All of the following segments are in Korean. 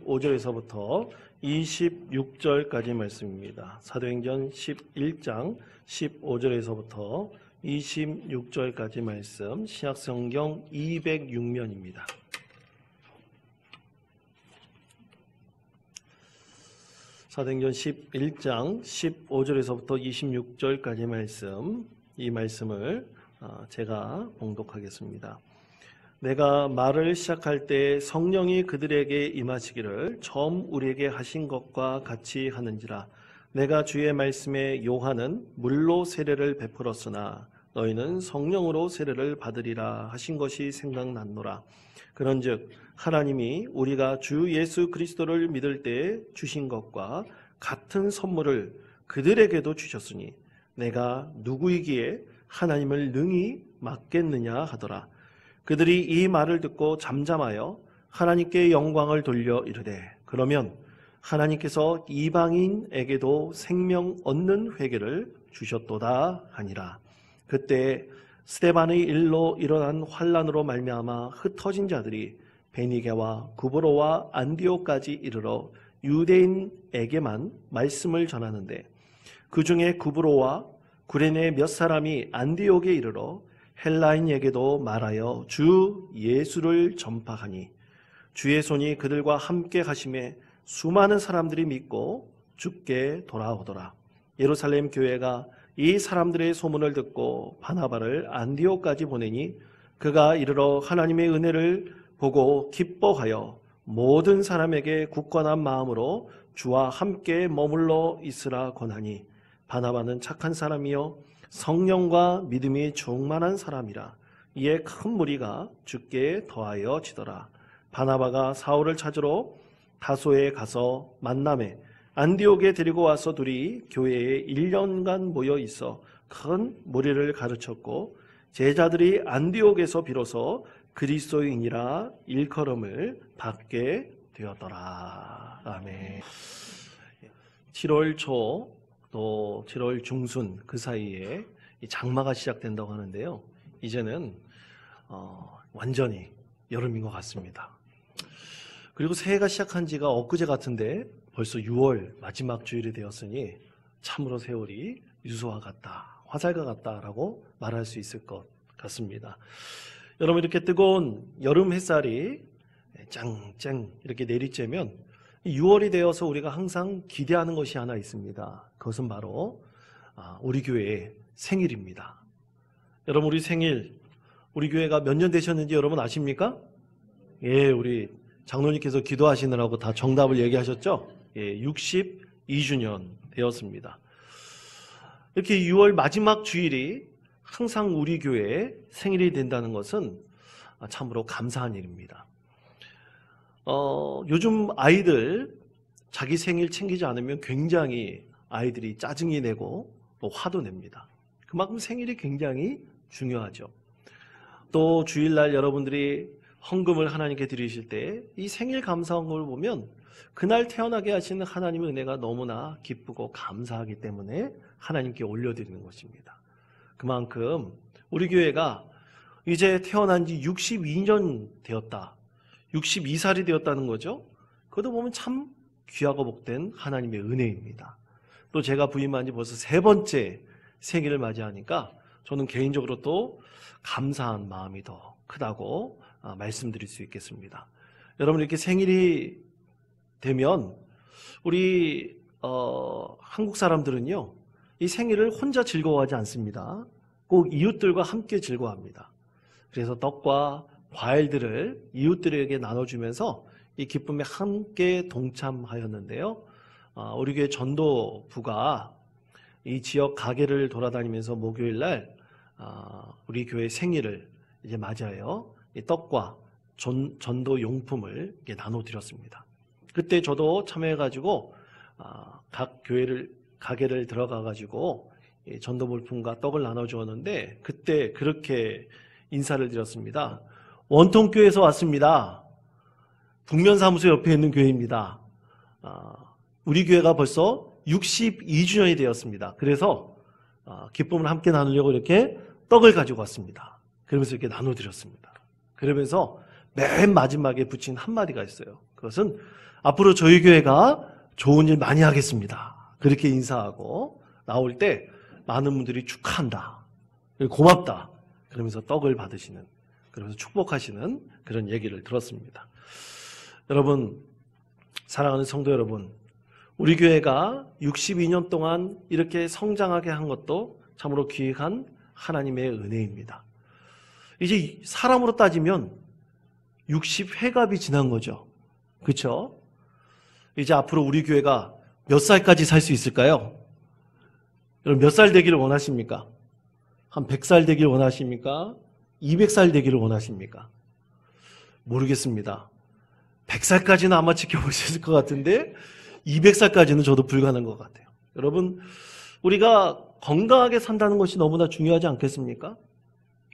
15절에서부터 26절까지 말씀입니다. 사도행전 11장 15절에서부터 26절까지 말씀, 신약성경 206면입니다. 사도행전 11장 15절에서부터 26절까지 말씀, 이 말씀을 제가 봉독하겠습니다. 내가 말을 시작할 때 성령이 그들에게 임하시기를 처음 우리에게 하신 것과 같이 하는지라. 내가 주의 말씀에 요한은 물로 세례를 베풀었으나 너희는 성령으로 세례를 받으리라 하신 것이 생각났노라. 그런즉 하나님이 우리가 주 예수 그리스도를 믿을 때 주신 것과 같은 선물을 그들에게도 주셨으니 내가 누구이기에 하나님을 능히 맡겠느냐 하더라. 그들이 이 말을 듣고 잠잠하여 하나님께 영광을 돌려 이르되 그러면 하나님께서 이방인에게도 생명 얻는 회개를 주셨도다 하니라. 그때 스데반의 일로 일어난 환란으로 말미암아 흩어진 자들이 베니게와 구브로와 안디옥까지 이르러 유대인에게만 말씀을 전하는데 그 중에 구브로와 구레네 몇 사람이 안디옥에 이르러 헬라인에게도 말하여 주 예수를 전파하니 주의 손이 그들과 함께 하심에 수많은 사람들이 믿고 주께 돌아오더라. 예루살렘 교회가 이 사람들의 소문을 듣고 바나바를 안디옥까지 보내니 그가 이르러 하나님의 은혜를 보고 기뻐하여 모든 사람에게 굳건한 마음으로 주와 함께 머물러 있으라 권하니 바나바는 착한 사람이요 성령과 믿음이 충만한 사람이라. 이에 큰 무리가 주께 더하여 지더라. 바나바가 사울을 찾으러 다소에 가서 만남에 안디옥에 데리고 와서 둘이 교회에 1년간 모여 있어 큰 무리를 가르쳤고 제자들이 안디옥에서 비로소 그리스도인이라 일컬음을 받게 되었더라. 아멘. 7월 초 또 7월 중순 그 사이에 장마가 시작된다고 하는데요. 이제는 완전히 여름인 것 같습니다. 그리고 새해가 시작한 지가 엊그제 같은데 벌써 6월 마지막 주일이 되었으니 참으로 세월이 유수와 같다, 화살과 같다라고 말할 수 있을 것 같습니다. 여러분, 이렇게 뜨거운 여름 햇살이 짱짱 이렇게 내리쬐면 6월이 되어서 우리가 항상 기대하는 것이 하나 있습니다. 그것은 바로 우리 교회의 생일입니다. 여러분, 우리 생일, 우리 교회가 몇 년 되셨는지 여러분 아십니까? 예, 우리 장로님께서 기도하시느라고 다 정답을 얘기하셨죠? 예, 62주년 되었습니다. 이렇게 6월 마지막 주일이 항상 우리 교회의 생일이 된다는 것은 참으로 감사한 일입니다. 요즘 아이들 자기 생일 챙기지 않으면 굉장히 아이들이 짜증이 내고 또 화도 냅니다. 그만큼 생일이 굉장히 중요하죠. 또 주일날 여러분들이 헌금을 하나님께 드리실 때 이 생일 감사헌금을 보면 그날 태어나게 하시는 하나님의 은혜가 너무나 기쁘고 감사하기 때문에 하나님께 올려드리는 것입니다. 그만큼 우리 교회가 이제 태어난 지 62년 되었다, 62살이 되었다는 거죠. 그것도 보면 참 귀하고 복된 하나님의 은혜입니다. 또 제가 부임한 지 벌써 3번째 생일을 맞이하니까 저는 개인적으로 또 감사한 마음이 더 크다고 말씀드릴 수 있겠습니다. 여러분, 이렇게 생일이 되면 우리 한국 사람들은요, 이 생일을 혼자 즐거워하지 않습니다. 꼭 이웃들과 함께 즐거워합니다. 그래서 떡과 과일들을 이웃들에게 나눠주면서 이 기쁨에 함께 동참하였는데요. 우리 교회 전도부가 이 지역 가게를 돌아다니면서 목요일날 우리 교회 생일을 이제 맞아요. 이 떡과 전도 용품을 나눠드렸습니다. 그때 저도 참여해가지고 각 가게를 들어가가지고 전도 물품과 떡을 나눠주었는데 그때 그렇게 인사를 드렸습니다. 원통교회에서 왔습니다. 북면사무소 옆에 있는 교회입니다. 우리 교회가 벌써 62주년이 되었습니다. 그래서 기쁨을 함께 나누려고 이렇게 떡을 가지고 왔습니다. 그러면서 이렇게 나눠드렸습니다. 그러면서 맨 마지막에 붙인 한마디가 있어요. 그것은 앞으로 저희 교회가 좋은 일 많이 하겠습니다. 그렇게 인사하고 나올 때 많은 분들이 축하한다, 고맙다 그러면서 떡을 받으시는, 그러면서 축복하시는 그런 얘기를 들었습니다. 여러분, 사랑하는 성도 여러분, 우리 교회가 62년 동안 이렇게 성장하게 한 것도 참으로 귀한 하나님의 은혜입니다. 이제 사람으로 따지면 60회갑이 지난 거죠. 그렇죠? 이제 앞으로 우리 교회가 몇 살까지 살 수 있을까요? 여러분, 몇 살 되기를 원하십니까? 한 100살 되기를 원하십니까? 200살 되기를 원하십니까? 모르겠습니다. 100살까지는 아마 지켜보셨을 것 같은데 200살까지는 저도 불가능한 것 같아요. 여러분, 우리가 건강하게 산다는 것이 너무나 중요하지 않겠습니까?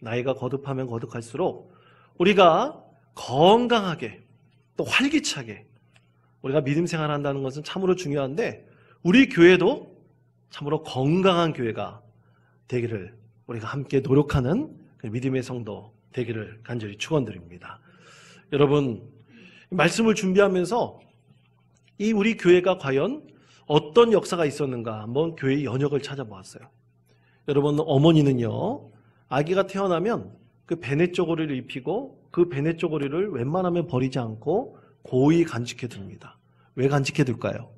나이가 거듭하면 거듭할수록 우리가 건강하게 또 활기차게 우리가 믿음 생활한다는 것은 참으로 중요한데, 우리 교회도 참으로 건강한 교회가 되기를 우리가 함께 노력하는 믿음의 성도 되기를 간절히 축원드립니다. 여러분, 말씀을 준비하면서 이 우리 교회가 과연 어떤 역사가 있었는가 한번 교회의 연역을 찾아보았어요. 여러분, 어머니는요, 아기가 태어나면 그 베네 쪼고리를 입히고 그 베네 쪼고리를 웬만하면 버리지 않고 고이 간직해 둡니다. 왜 간직해 둘까요?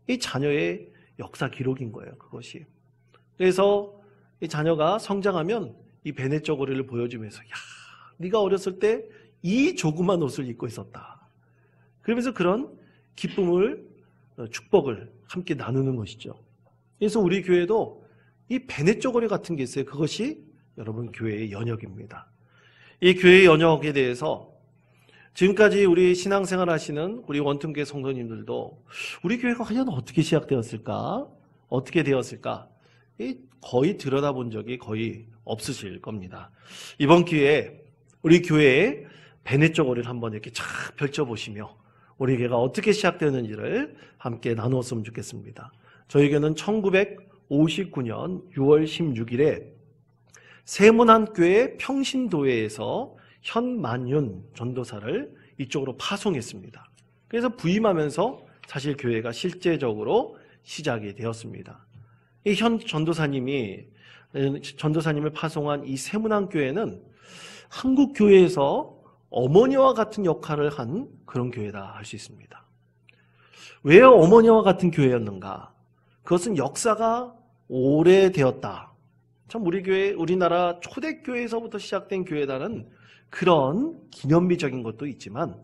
이 자녀의 역사 기록인 거예요, 그것이. 그래서 이 자녀가 성장하면 이 베네 쪼고리를 보여주면서, 야, 네가 어렸을 때 이 조그만 옷을 입고 있었다. 그러면서 그런 기쁨을, 축복을 함께 나누는 것이죠. 그래서 우리 교회도 이 베네 쪼고리 같은 게 있어요. 그것이 여러분 교회의 연역입니다. 이 교회의 연역에 대해서 지금까지 우리 신앙생활 하시는 우리 원통교회 성도님들도 우리 교회가 과연 어떻게 시작되었을까? 어떻게 되었을까? 거의 들여다본 적이 거의 없으실 겁니다. 이번 기회에 우리 교회의 베네 쪼고리를 한번 이렇게 쫙 펼쳐보시며 우리 교회가 어떻게 시작되었는지를 함께 나누었으면 좋겠습니다. 저희 교회는 1959년 6월 16일에 세문안교회 평신도회에서 현만윤 전도사를 이쪽으로 파송했습니다. 그래서 부임하면서 사실 교회가 실제적으로 시작이 되었습니다. 이 현 전도사님을 파송한 이 세문안교회는 한국 교회에서 어머니와 같은 역할을 한 그런 교회다 할 수 있습니다. 왜 어머니와 같은 교회였는가? 그것은 역사가 오래되었다. 참 우리 교회, 우리나라 초대교회에서부터 시작된 교회다는 그런 기념비적인 것도 있지만,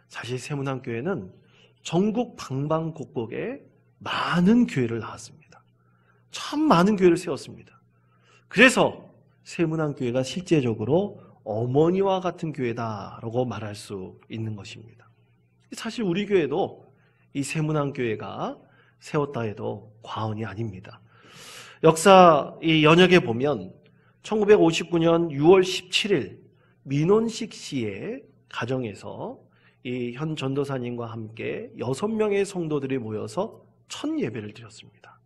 사실 세문안교회는 전국 방방곡곡에 많은 교회를 낳았습니다. 참 많은 교회를 세웠습니다. 그래서 세문안교회가 실제적으로 어머니와 같은 교회다라고 말할 수 있는 것입니다. 사실 우리 교회도 이 세문안교회가 세웠다 해도 과언이 아닙니다. 역사 이 연역에 보면 1959년 6월 17일 민원식 씨의 가정에서 이 현 전도사님과 함께 6명의 성도들이 모여서 첫 예배를 드렸습니다.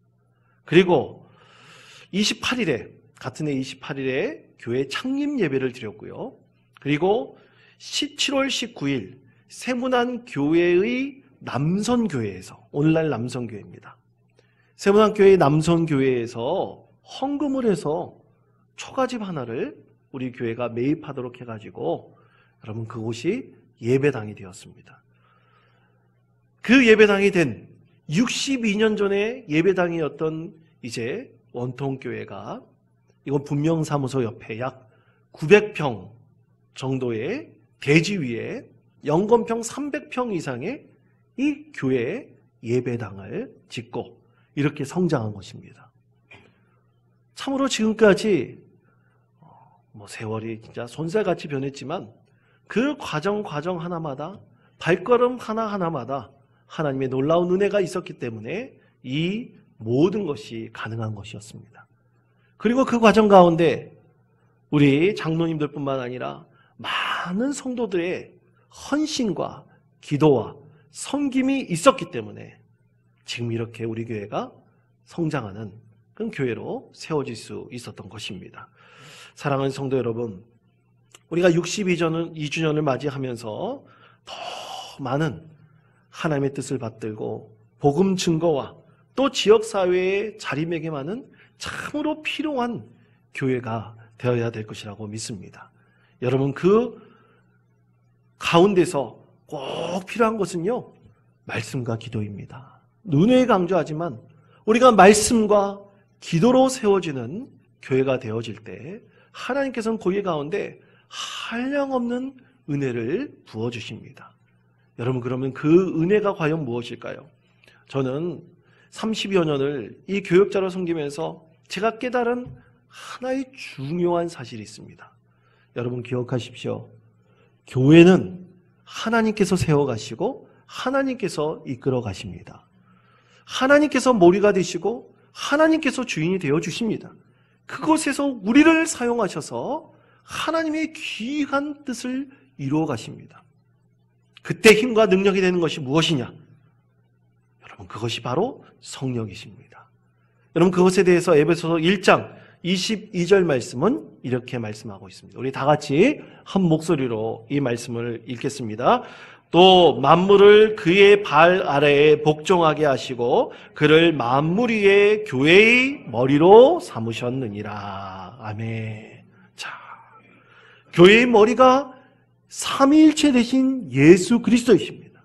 그리고 28일에 같은 해 28일에 교회 창립 예배를 드렸고요. 그리고 7월 19일 세문안 교회의 남선교회에서, 오늘날 남선교회입니다. 세문안 교회의 남선교회에서 헌금을 해서 초가집 하나를 우리 교회가 매입하도록 해가지고 여러분 그곳이 예배당이 되었습니다. 그 예배당이 된 62년 전에 예배당이었던 이제 원통교회가 이건 분명사무소 옆에 약 900평 정도의 대지 위에 영건평 300평 이상의 이 교회 예배당을 짓고 이렇게 성장한 것입니다. 참으로 지금까지 세월이 진짜 손살같이 변했지만 그 과정 하나마다, 발걸음 하나하나마다 하나님의 놀라운 은혜가 있었기 때문에 이 모든 것이 가능한 것이었습니다. 그리고 그 과정 가운데 우리 장로님들뿐만 아니라 많은 성도들의 헌신과 기도와 섬김이 있었기 때문에 지금 이렇게 우리 교회가 성장하는 그런 교회로 세워질 수 있었던 것입니다. 사랑하는 성도 여러분, 우리가 62주년을 맞이하면서 더 많은 하나님의 뜻을 받들고 복음 증거와 또 지역사회의 자리매김하는 참으로 필요한 교회가 되어야 될 것이라고 믿습니다. 여러분, 그 가운데서 꼭 필요한 것은요, 말씀과 기도입니다. 누누이 강조하지만 우리가 말씀과 기도로 세워지는 교회가 되어질 때 하나님께서는 고기 가운데 한량없는 은혜를 부어주십니다. 여러분, 그러면 그 은혜가 과연 무엇일까요? 저는 30여 년을 이 교역자로 섬기면서 제가 깨달은 하나의 중요한 사실이 있습니다. 여러분 기억하십시오. 교회는 하나님께서 세워가시고 하나님께서 이끌어 가십니다. 하나님께서 머리가 되시고 하나님께서 주인이 되어 주십니다. 그곳에서 우리를 사용하셔서 하나님의 귀한 뜻을 이루어 가십니다. 그때 힘과 능력이 되는 것이 무엇이냐? 여러분, 그것이 바로 성령이십니다. 여러분, 그것에 대해서 에베소서 1장 22절 말씀은 이렇게 말씀하고 있습니다. 우리 다 같이 한 목소리로 이 말씀을 읽겠습니다. 또 만물을 그의 발 아래에 복종하게 하시고 그를 만물 위에 교회의 머리로 삼으셨느니라. 아멘. 자, 교회의 머리가 삼위일체 되신 예수 그리스도이십니다.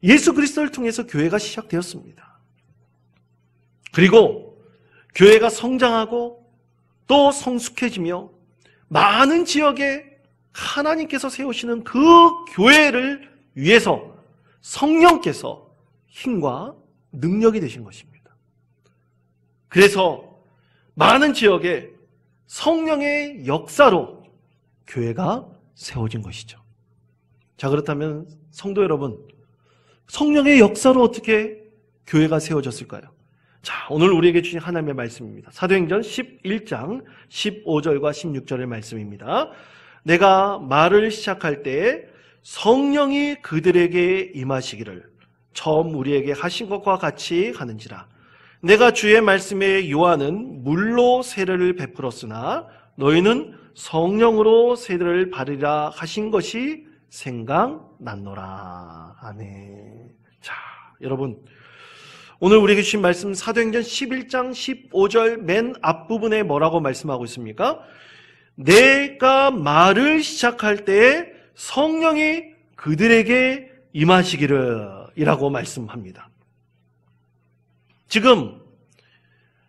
예수 그리스도를 통해서 교회가 시작되었습니다. 그리고 교회가 성장하고 또 성숙해지며 많은 지역에 하나님께서 세우시는 그 교회를 위해서 성령께서 힘과 능력이 되신 것입니다. 그래서 많은 지역에 성령의 역사로 교회가 세워진 것이죠. 자, 그렇다면 성도 여러분, 성령의 역사로 어떻게 교회가 세워졌을까요? 자, 오늘 우리에게 주신 하나님의 말씀입니다. 사도행전 11장 15절과 16절의 말씀입니다. 내가 말을 시작할 때 성령이 그들에게 임하시기를 처음 우리에게 하신 것과 같이 하는지라. 내가 주의 말씀에 요한은 물로 세례를 베풀었으나 너희는 성령으로 세례를 받으리라 하신 것이 생각났노라. 아멘. 자, 여러분, 오늘 우리에게 주신 말씀 사도행전 11장 15절 맨 앞부분에 뭐라고 말씀하고 있습니까? 내가 말을 시작할 때 성령이 그들에게 임하시기를 이라고 말씀합니다. 지금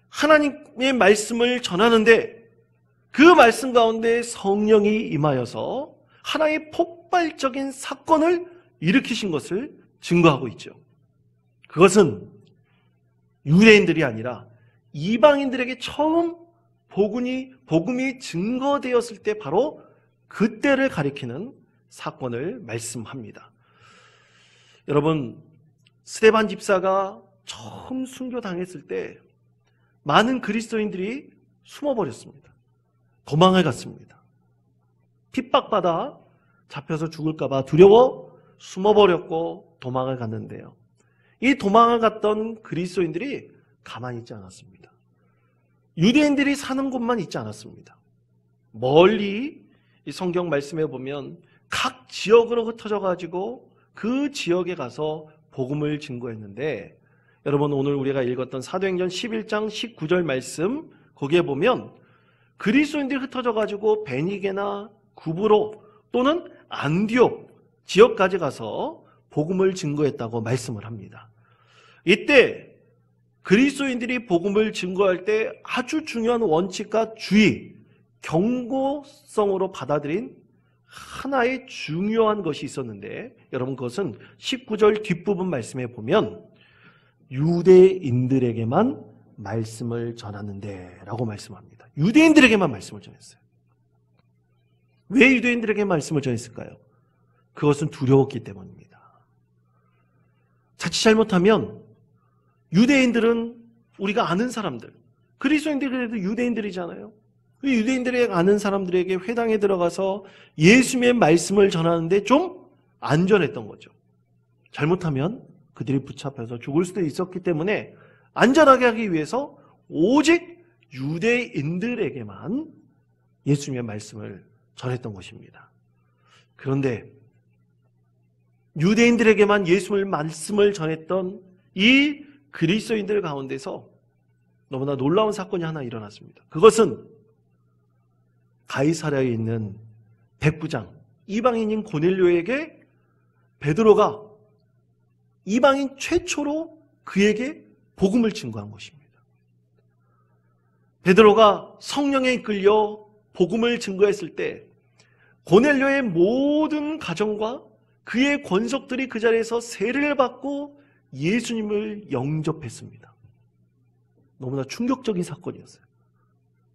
하나님의 말씀을 전하는데 그 말씀 가운데 성령이 임하여서 하나의 폭발적인 사건을 일으키신 것을 증거하고 있죠. 그것은 유대인들이 아니라 이방인들에게 처음 복음이 증거되었을 때 바로 그때를 가리키는 사건을 말씀합니다. 여러분, 스데반 집사가 처음 순교당했을 때 많은 그리스도인들이 숨어버렸습니다. 도망을 갔습니다. 핍박받아 잡혀서 죽을까 봐 두려워 숨어버렸고 도망을 갔는데요. 이 도망을 갔던 그리스도인들이 가만히 있지 않았습니다. 유대인들이 사는 곳만 있지 않았습니다. 멀리 이 성경 말씀에 보면 각 지역으로 흩어져 가지고 그 지역에 가서 복음을 증거했는데, 여러분 오늘 우리가 읽었던 사도행전 11장 19절 말씀 거기에 보면 그리스도인들이 흩어져 가지고 베니게나 구브로 또는 안디옥 지역까지 가서 복음을 증거했다고 말씀을 합니다. 이때 그리스도인들이 복음을 증거할 때 아주 중요한 원칙과 주의, 경고성으로 받아들인 하나의 중요한 것이 있었는데, 여러분 그것은 19절 뒷부분 말씀에 보면 유대인들에게만 말씀을 전하는데 라고 말씀합니다. 유대인들에게만 말씀을 전했어요. 왜 유대인들에게 말씀을 전했을까요? 그것은 두려웠기 때문입니다. 자칫 잘못하면 유대인들은 우리가 아는 사람들, 그리스도인들이 그래도 유대인들이잖아요. 그 유대인들이 아는 사람들에게 회당에 들어가서 예수님의 말씀을 전하는데 좀 안전했던 거죠. 잘못하면 그들이 붙잡혀서 죽을 수도 있었기 때문에 안전하게 하기 위해서 오직 유대인들에게만 예수님의 말씀을 전했던 것입니다. 그런데 유대인들에게만 예수의 말씀을 전했던 이 그리스도인들 가운데서 너무나 놀라운 사건이 하나 일어났습니다. 그것은 가이사랴에 있는 백부장 이방인인 고넬료에게 베드로가 이방인 최초로 그에게 복음을 증거한 것입니다. 베드로가 성령에 이끌려 복음을 증거했을 때 고넬료의 모든 가정과 그의 권속들이 그 자리에서 세례를 받고 예수님을 영접했습니다. 너무나 충격적인 사건이었어요.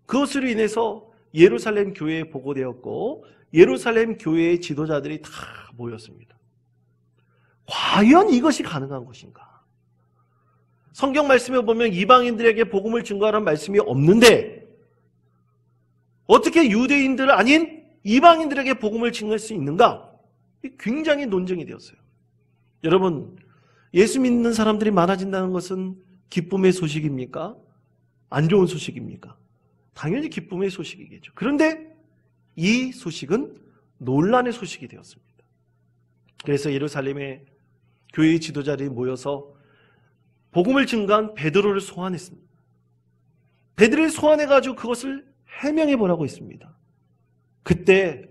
그것으로 인해서 예루살렘 교회에 보고되었고 예루살렘 교회의 지도자들이 다 모였습니다. 과연 이것이 가능한 것인가? 성경 말씀에 보면 이방인들에게 복음을 증거하라는 말씀이 없는데 어떻게 유대인들 아닌 이방인들에게 복음을 증거할 수 있는가? 굉장히 논쟁이 되었어요. 여러분, 예수 믿는 사람들이 많아진다는 것은 기쁨의 소식입니까? 안 좋은 소식입니까? 당연히 기쁨의 소식이겠죠. 그런데 이 소식은 논란의 소식이 되었습니다. 그래서 예루살렘에 교회의 지도자들이 모여서 복음을 증거한 베드로를 소환했습니다. 베드로를 소환해가지고 그것을 해명해 보라고 했습니다. 그때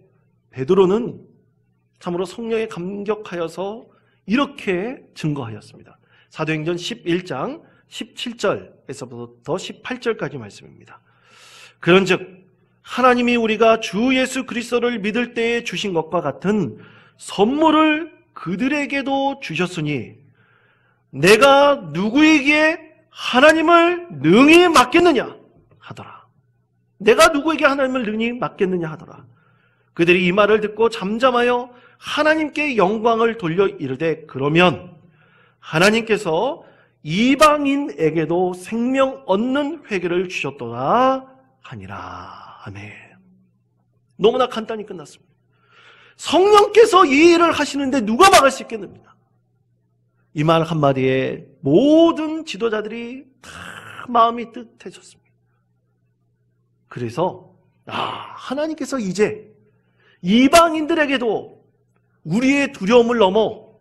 베드로는 참으로 성령에 감격하여서 이렇게 증거하였습니다. 사도행전 11장 17절에서부터 18절까지 말씀입니다. 그런즉 하나님이 우리가 주 예수 그리스도를 믿을 때에 주신 것과 같은 선물을 그들에게도 주셨으니 내가 누구에게 하나님을 능히 맡겠느냐 하더라. 내가 누구에게 하나님을 능히 맡겠느냐 하더라. 그들이 이 말을 듣고 잠잠하여 하나님께 영광을 돌려 이르되 그러면 하나님께서 이방인에게도 생명 얻는 회개를 주셨도다 하니라. 아멘. 너무나 간단히 끝났습니다. 성령께서 이 일을 하시는데 누가 막을 수 있겠습니까? 이 말 한마디에 모든 지도자들이 다 마음이 뜨뜻해졌습니다. 그래서 하나님께서 이제 이방인들에게도 우리의 두려움을 넘어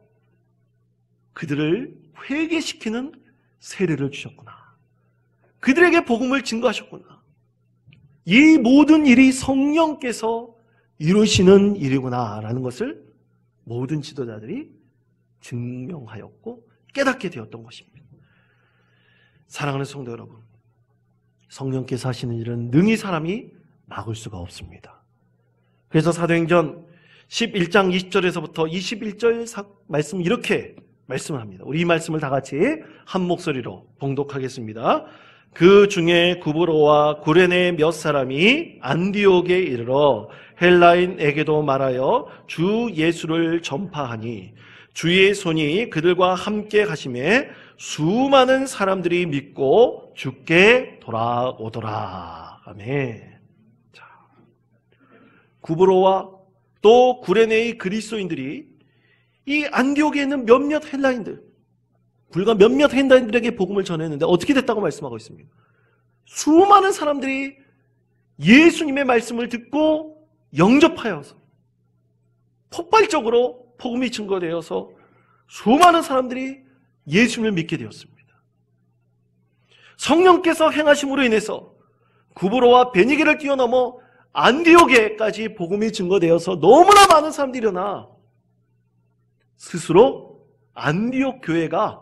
그들을 회개시키는 세례를 주셨구나. 그들에게 복음을 증거하셨구나. 이 모든 일이 성령께서 이루시는 일이구나 라는 것을 모든 지도자들이 증명하였고 깨닫게 되었던 것입니다. 사랑하는 성도 여러분, 성령께서 하시는 일은 능히 사람이 막을 수가 없습니다. 그래서 사도행전 11장 20절에서부터 21절 말씀 이렇게 말씀을 합니다. 우리 이 말씀을 다 같이 한 목소리로 봉독하겠습니다. 그 중에 구브로와 구레네 몇 사람이 안디옥에 이르러 헬라인에게도 말하여 주 예수를 전파하니 주의 손이 그들과 함께 가심에 수많은 사람들이 믿고 주께 돌아오더라. 아멘. 자, 구브로와 또 구레네의 그리스도인들이 이 안디옥에 있는 몇몇 헬라인들, 불과 몇몇 헬라인들에게 복음을 전했는데 어떻게 됐다고 말씀하고 있습니다. 수많은 사람들이 예수님의 말씀을 듣고 영접하여서 폭발적으로 복음이 증거되어서 수많은 사람들이 예수님을 믿게 되었습니다. 성령께서 행하심으로 인해서 구브로와 베니게를 뛰어넘어 안디옥에까지 복음이 증거되어서 너무나 많은 사람들이 일어나 스스로 안디옥 교회가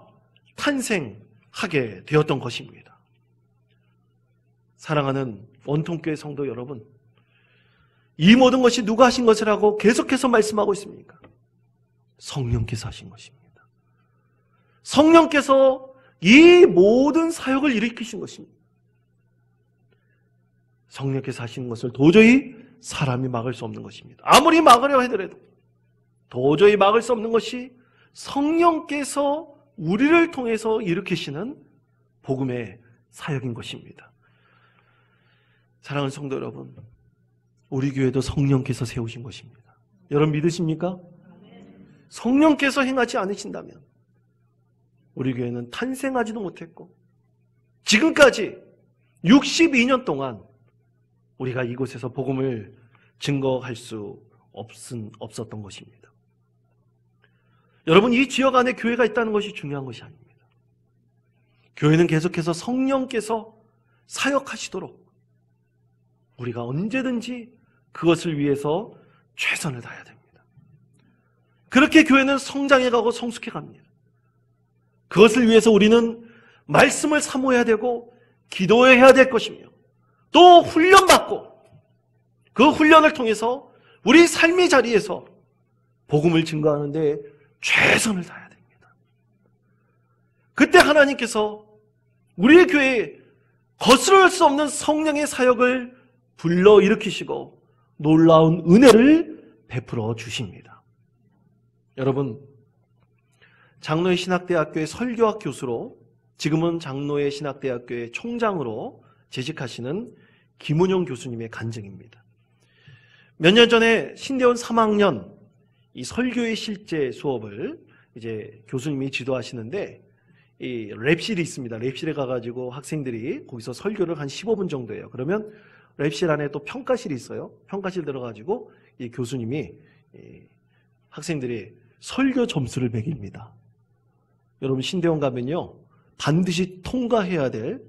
탄생하게 되었던 것입니다. 사랑하는 원통교회 성도 여러분, 이 모든 것이 누가 하신 것이라고 계속해서 말씀하고 있습니까? 성령께서 하신 것입니다. 성령께서 이 모든 사역을 일으키신 것입니다. 성령께서 하시는 것을 도저히 사람이 막을 수 없는 것입니다. 아무리 막으려 하더라도 도저히 막을 수 없는 것이 성령께서 우리를 통해서 일으키시는 복음의 사역인 것입니다. 사랑하는 성도 여러분, 우리 교회도 성령께서 세우신 것입니다. 여러분 믿으십니까? 성령께서 행하지 않으신다면 우리 교회는 탄생하지도 못했고 지금까지 62년 동안 우리가 이곳에서 복음을 증거할 수 없었던 것입니다. 여러분, 이 지역 안에 교회가 있다는 것이 중요한 것이 아닙니다. 교회는 계속해서 성령께서 사역하시도록 우리가 언제든지 그것을 위해서 최선을 다해야 됩니다. 그렇게 교회는 성장해가고 성숙해갑니다. 그것을 위해서 우리는 말씀을 사모해야 되고 기도해야 될 것이며, 또 훈련받고 그 훈련을 통해서 우리 삶의 자리에서 복음을 증거하는 데 최선을 다해야 됩니다. 그때 하나님께서 우리의 교회에 거스를 수 없는 성령의 사역을 불러일으키시고 놀라운 은혜를 베풀어 주십니다. 여러분, 장로의 신학대학교의 설교학 교수로, 지금은 장로의 신학대학교의 총장으로 재직하시는 김은용 교수님의 간증입니다. 몇 년 전에 신대원 3학년 이 설교의 실제 수업을 이제 교수님이 지도하시는데, 이 랩실이 있습니다. 랩실에 가가지고 학생들이 거기서 설교를 한 15분 정도 해요. 그러면 랩실 안에 또 평가실이 있어요. 평가실 들어가지고 이 교수님이 학생들이 설교 점수를 매깁니다. 여러분, 신대원 가면요, 반드시 통과해야 될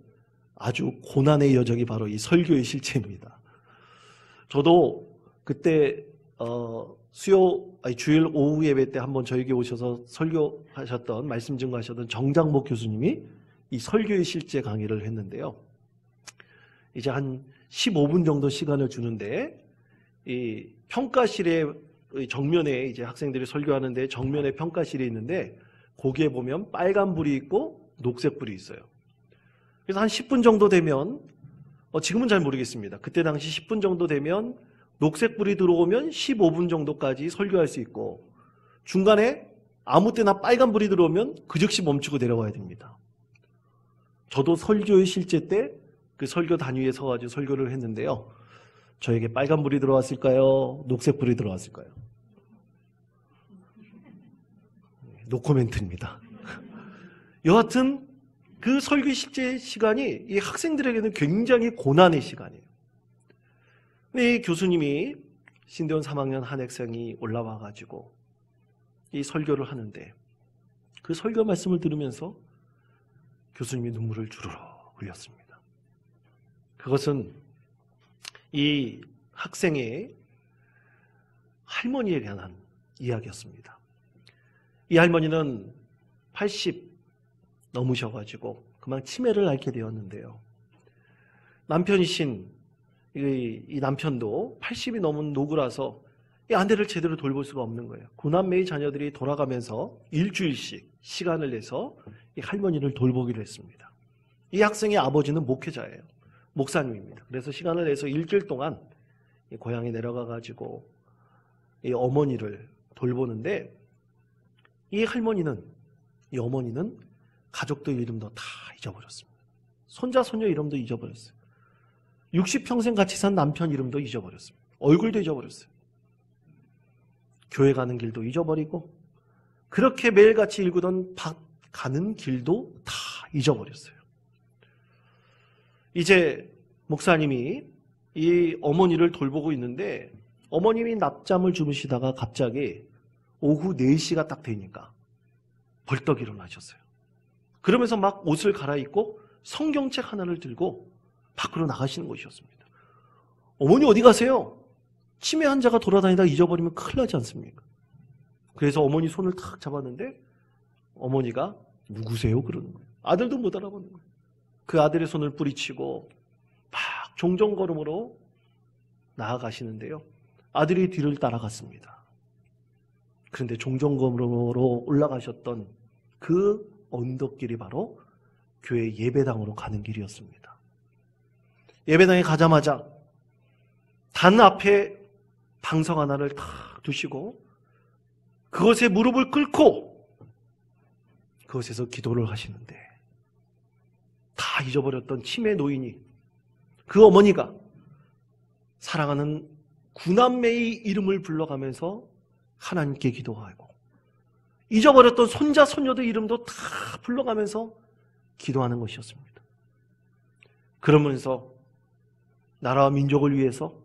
아주 고난의 여정이 바로 이 설교의 실체입니다. 저도 그때 주일 오후 예배 때 한번 저에게 오셔서 설교하셨던, 말씀 증거하셨던 정장복 교수님이 이 설교의 실제 강의를 했는데요. 이제 한 15분 정도 시간을 주는데, 이 평가실의 정면에 이제 학생들이 설교하는데 정면에 평가실이 있는데, 거기에 보면 빨간 불이 있고 녹색 불이 있어요. 그래서 한 10분 정도 되면, 지금은 잘 모르겠습니다. 그때 당시 10분 정도 되면 녹색 불이 들어오면 15분 정도까지 설교할 수 있고, 중간에 아무 때나 빨간 불이 들어오면 그 즉시 멈추고 내려와야 됩니다. 저도 설교의 실제 때 그 설교 단위에 서가지고 설교를 했는데요. 저에게 빨간 불이 들어왔을까요? 녹색 불이 들어왔을까요? 노코멘트입니다. 여하튼 그 설교 실제 시간이 이 학생들에게는 굉장히 고난의 시간이에요. 근데 이 교수님이 신대원 3학년 한 학생이 올라와가지고 이 설교를 하는데, 그 설교 말씀을 들으면서 교수님이 눈물을 주르륵 흘렸습니다. 그것은 이 학생의 할머니에 관한 이야기였습니다. 이 할머니는 80 넘으셔가지고 그만 치매를 앓게 되었는데요. 남편이신 이 남편도 80이 넘은 노구라서 이 아내를 제대로 돌볼 수가 없는 거예요. 구남매의 자녀들이 돌아가면서 일주일씩 시간을 내서 이 할머니를 돌보기로 했습니다. 이 학생의 아버지는 목회자예요. 목사님입니다. 그래서 시간을 내서 일주일 동안 이 고향에 내려가가지고 이 어머니를 돌보는데, 이 어머니는 가족들 이름도 다 잊어버렸습니다. 손자, 손녀 이름도 잊어버렸어요. 60평생 같이 산 남편 이름도 잊어버렸습니다. 얼굴도 잊어버렸어요. 교회 가는 길도 잊어버리고, 그렇게 매일같이 읽던 가는 길도 다 잊어버렸어요. 이제 목사님이 이 어머니를 돌보고 있는데, 어머님이 낮잠을 주무시다가 갑자기 오후 4시가 딱 되니까 벌떡 일어나셨어요. 그러면서 막 옷을 갈아입고 성경책 하나를 들고 밖으로 나가시는 것이었습니다. 어머니 어디 가세요? 치매 환자가 돌아다니다 잊어버리면 큰일 나지 않습니까? 그래서 어머니 손을 탁 잡았는데 어머니가 누구세요? 그러는 거예요. 아들도 못 알아보는 거예요. 그 아들의 손을 뿌리치고 막 종종걸음으로 나아가시는데요. 아들이 뒤를 따라갔습니다. 그런데 종종걸음으로 올라가셨던 그 언덕길이 바로 교회 예배당으로 가는 길이었습니다. 예배당에 가자마자 단 앞에 방석 하나를 탁 두시고 그것에 무릎을 꿇고 그것에서 기도를 하시는데, 다 잊어버렸던 치매 노인이, 그 어머니가 사랑하는 구남매의 이름을 불러가면서 하나님께 기도하고, 잊어버렸던 손자 손녀들 이름도 다 불러가면서 기도하는 것이었습니다. 그러면서 나라와 민족을 위해서,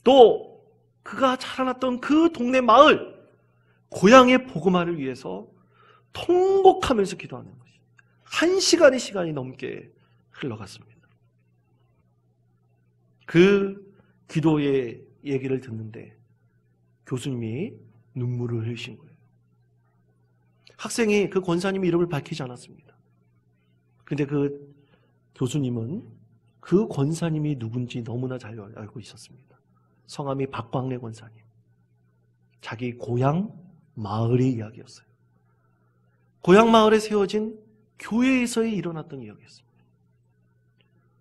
또 그가 자라났던 그 동네 마을, 고향의 복음화를 위해서 통곡하면서 기도하는 것이 1시간의 시간이 넘게 흘러갔습니다. 그 기도의 얘기를 듣는데 교수님이 눈물을 흘리신 거예요. 학생이 그 권사님 이름을 밝히지 않았습니다. 근데 그 교수님은 그 권사님이 누군지 너무나 잘 알고 있었습니다. 성함이 박광래 권사님. 자기 고향 마을의 이야기였어요. 고향 마을에 세워진 교회에서 일어났던 이야기였습니다.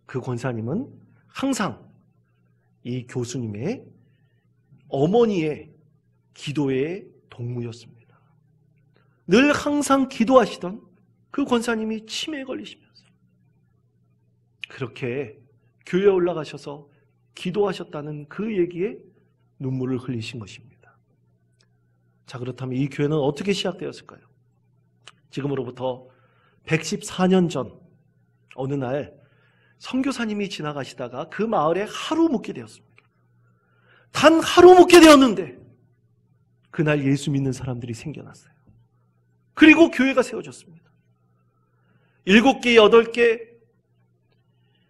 그 권사님은 항상 이 교수님의 어머니의 기도의 동무였습니다. 늘 항상 기도하시던 그 권사님이 치매에 걸리시면서 그렇게 교회에 올라가셔서 기도하셨다는 그 얘기에 눈물을 흘리신 것입니다. 자, 그렇다면 이 교회는 어떻게 시작되었을까요? 지금으로부터 114년 전 어느 날 선교사님이 지나가시다가 그 마을에 하루 묵게 되었습니다. 단 하루 묵게 되었는데 그날 예수 믿는 사람들이 생겨났어요. 그리고 교회가 세워졌습니다. 7개, 8개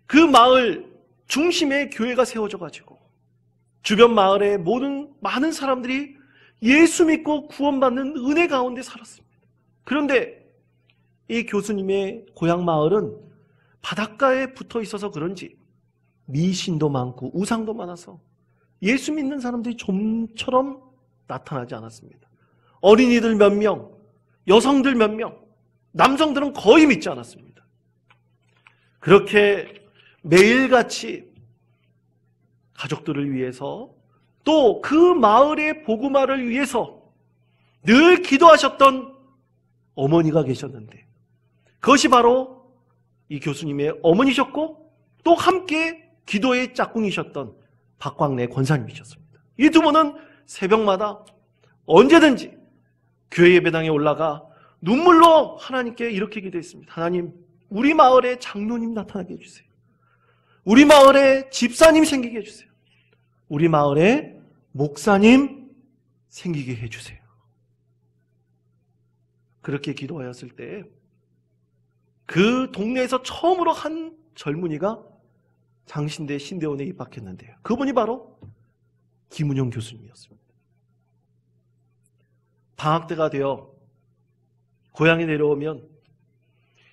그 마을 중심에 교회가 세워져 가지고 주변 마을의 많은 사람들이 예수 믿고 구원받는 은혜 가운데 살았습니다. 그런데 이 교수님의 고향 마을은 바닷가에 붙어 있어서 그런지 미신도 많고 우상도 많아서 예수 믿는 사람들이 좀처럼 나타나지 않았습니다. 어린이들 몇 명, 여성들 몇 명, 남성들은 거의 믿지 않았습니다. 그렇게 매일같이 가족들을 위해서 또 그 마을의 복음화를 위해서 늘 기도하셨던 어머니가 계셨는데 그것이 바로 이 교수님의 어머니셨고 또 함께 기도의 짝꿍이셨던 박광래 권사님이셨습니다. 이 두 분은 새벽마다 언제든지 교회 예배당에 올라가 눈물로 하나님께 이렇게 기도했습니다. 하나님, 우리 마을에 장로님 나타나게 해주세요. 우리 마을에 집사님 생기게 해주세요. 우리 마을에 목사님 생기게 해주세요. 그렇게 기도하였을 때 그 동네에서 처음으로 한 젊은이가 장신대 신대원에 입학했는데요. 그분이 바로 김은영 교수님이었습니다. 방학 때가 되어 고향에 내려오면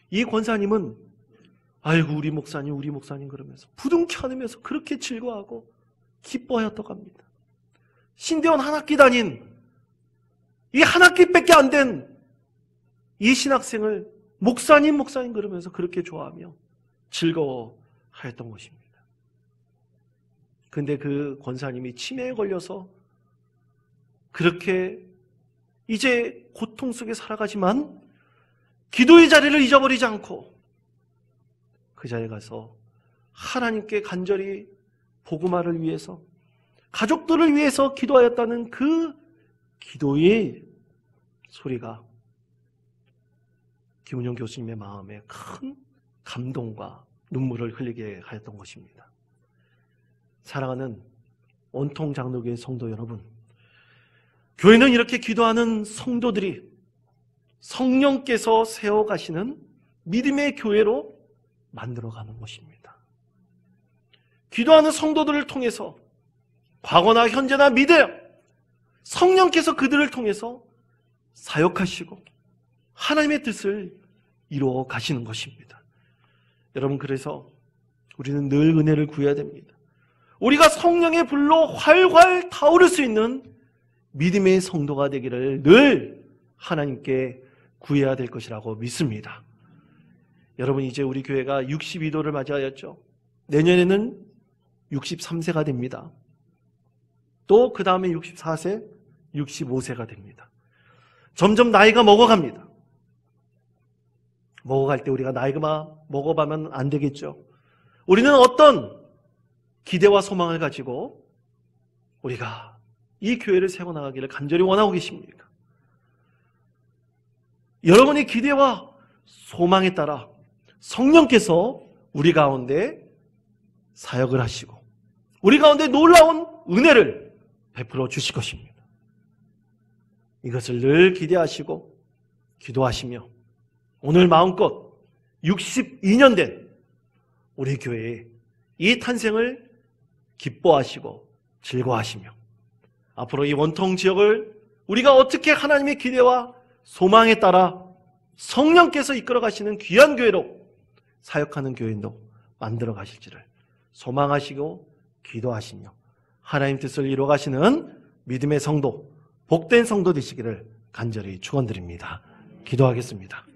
이 권사님은 아이고 우리 목사님 그러면서 부둥켜 안으면서 그렇게 즐거워하고 기뻐하였다고 합니다. 신대원 한 학기 다닌 이 한 학기밖에 안 된 이 신학생을 목사님 그러면서 그렇게 좋아하며 즐거워하였던 것입니다. 근데 그 권사님이 치매에 걸려서 그렇게 이제 고통 속에 살아가지만 기도의 자리를 잊어버리지 않고 그 자리에 가서 하나님께 간절히 복음화를 위해서 가족들을 위해서 기도하였다는 그 기도의 소리가 김은영 교수님의 마음에 큰 감동과 눈물을 흘리게 하였던 것입니다. 사랑하는 원통 장로교회 성도 여러분, 교회는 이렇게 기도하는 성도들이 성령께서 세워가시는 믿음의 교회로 만들어가는 것입니다. 기도하는 성도들을 통해서 과거나 현재나 미래나 성령께서 그들을 통해서 사역하시고 하나님의 뜻을 이루어 가시는 것입니다. 여러분, 그래서 우리는 늘 은혜를 구해야 됩니다. 우리가 성령의 불로 활활 타오를 수 있는 믿음의 성도가 되기를 늘 하나님께 구해야 될 것이라고 믿습니다. 여러분, 이제 우리 교회가 62도를 맞이하였죠. 내년에는 63세가 됩니다. 또 그 다음에 64세, 65세가 됩니다. 점점 나이가 먹어갑니다. 먹어갈 때 우리가 나이가 먹어가면 안 되겠죠. 우리는 어떤 기대와 소망을 가지고 우리가 이 교회를 세워나가기를 간절히 원하고 계십니까? 여러분의 기대와 소망에 따라 성령께서 우리 가운데 사역을 하시고 우리 가운데 놀라운 은혜를 베풀어 주실 것입니다. 이것을 늘 기대하시고 기도하시며 오늘 마음껏 62년 된 우리 교회의 이 탄생을 기뻐하시고 즐거워하시며 앞으로 이 원통 지역을 우리가 어떻게 하나님의 기대와 소망에 따라 성령께서 이끌어 가시는 귀한 교회로 사역하는 교인도 만들어 가실지를 소망하시고 기도하시며 하나님 뜻을 이루어 가시는 믿음의 성도, 복된 성도 되시기를 간절히 축원드립니다. 기도하겠습니다.